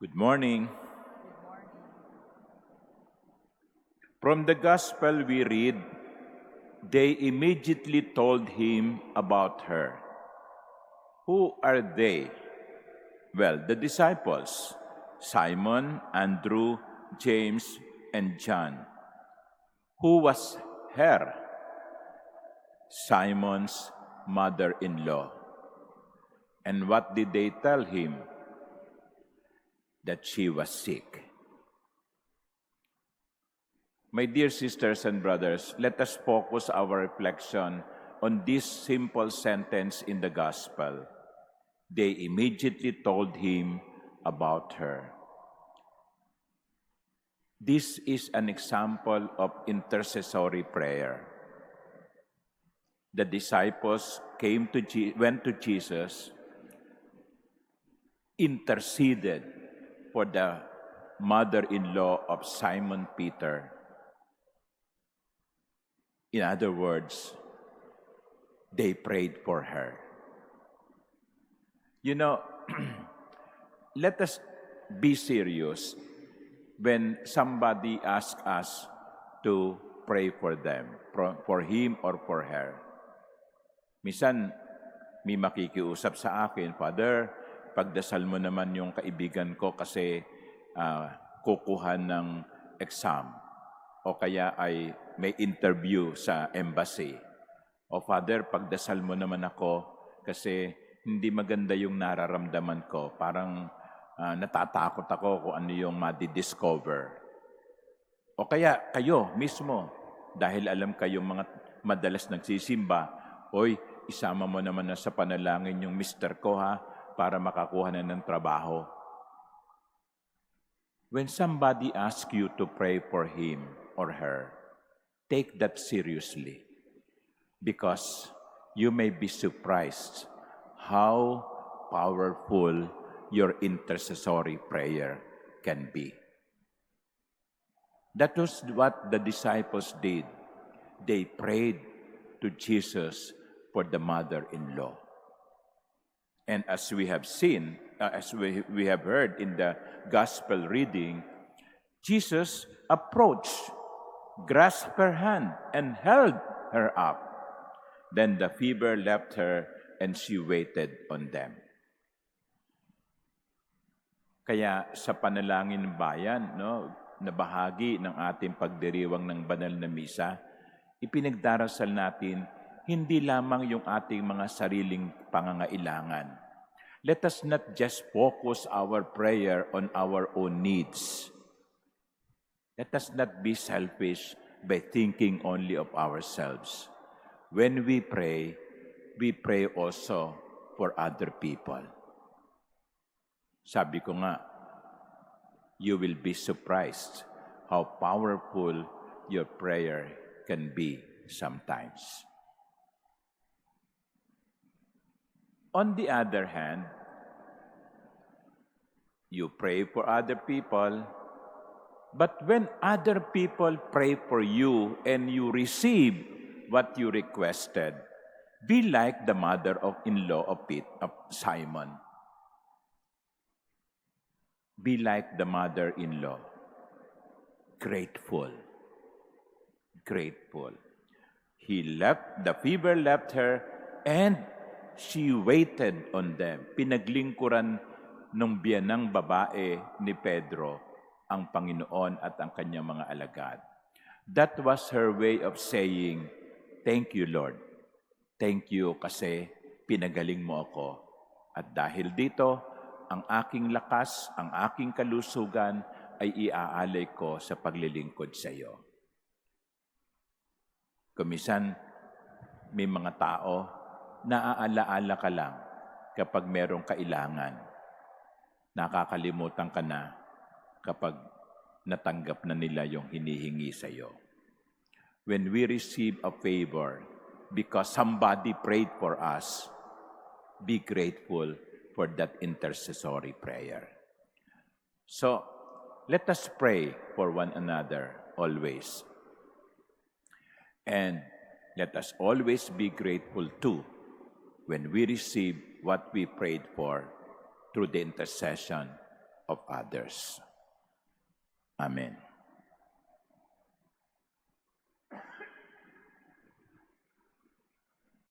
Good morning. From the Gospel we read, they immediately told him about her. Who are they? Well, the disciples, Simon, Andrew, James, and John. Who was her? Simon's mother-in-law. And what did they tell him? That she was sick. My dear sisters and brothers, let us focus our reflection on this simple sentence in the Gospel. They immediately told him about her. This is an example of intercessory prayer. The disciples went to Jesus, interceded for the mother-in-law of Simon Peter. In other words, they prayed for her. You know, let us be serious when somebody asks us to pray for them, for him or for her. Minsan, may makikiusap sa akin, Father, pagdasal mo naman yung kaibigan ko kasi kukuha ng exam o kaya ay may interview sa embassy. O Father, pagdasal mo naman ako kasi hindi maganda yung nararamdaman ko. Parang natatakot ako kung ano yung madi-discover. O kaya kayo mismo, dahil alam kayong mga madalas nagsisimba, Oy, isama mo naman na sa panalangin yung mister ko ha, para makakuha na ng trabaho. When somebody asks you to pray for him or her, take that seriously because you may be surprised how powerful your intercessory prayer can be. That was what the disciples did. They prayed to Jesus for the mother-in-law. And as we have seen, as we have heard in the gospel reading, Jesus approached, grasped her hand, and held her up. Then the fever left her, and she waited on them. Kaya sa panalangin ng bayan, na bahagi ng ating pagdiriwang ng banal na misa, ipinagdarasal natin hindi lamang yung ating mga sariling pangangailangan. Let us not just focus our prayer on our own needs. Let us not be selfish by thinking only of ourselves. When we pray also for other people. Sabi ko nga, you will be surprised how powerful your prayer can be sometimes. On the other hand, you pray for other people, but when other people pray for you and you receive what you requested, be like the mother-in-law of Simon. Be like the mother-in-law. Grateful. Grateful. The fever left her, and she waited on them. Pinaglingkuran ng biyanang babae ni Pedro ang Panginoon at ang kanyang mga alagad. That was her way of saying, thank you, Lord. Thank you kasi pinagaling mo ako. At dahil dito, ang aking lakas, ang aking kalusugan ay iaalay ko sa paglilingkod sa iyo. Kumisan, may mga tao naaalaala ka lang kapag merong kailangan. Nakakalimutan ka na kapag natanggap na nila yung hinihingi sa iyo. When we receive a favor because somebody prayed for us, be grateful for that intercessory prayer. So, let us pray for one another always. And let us always be grateful too when we receive what we prayed for through the intercession of others. Amen.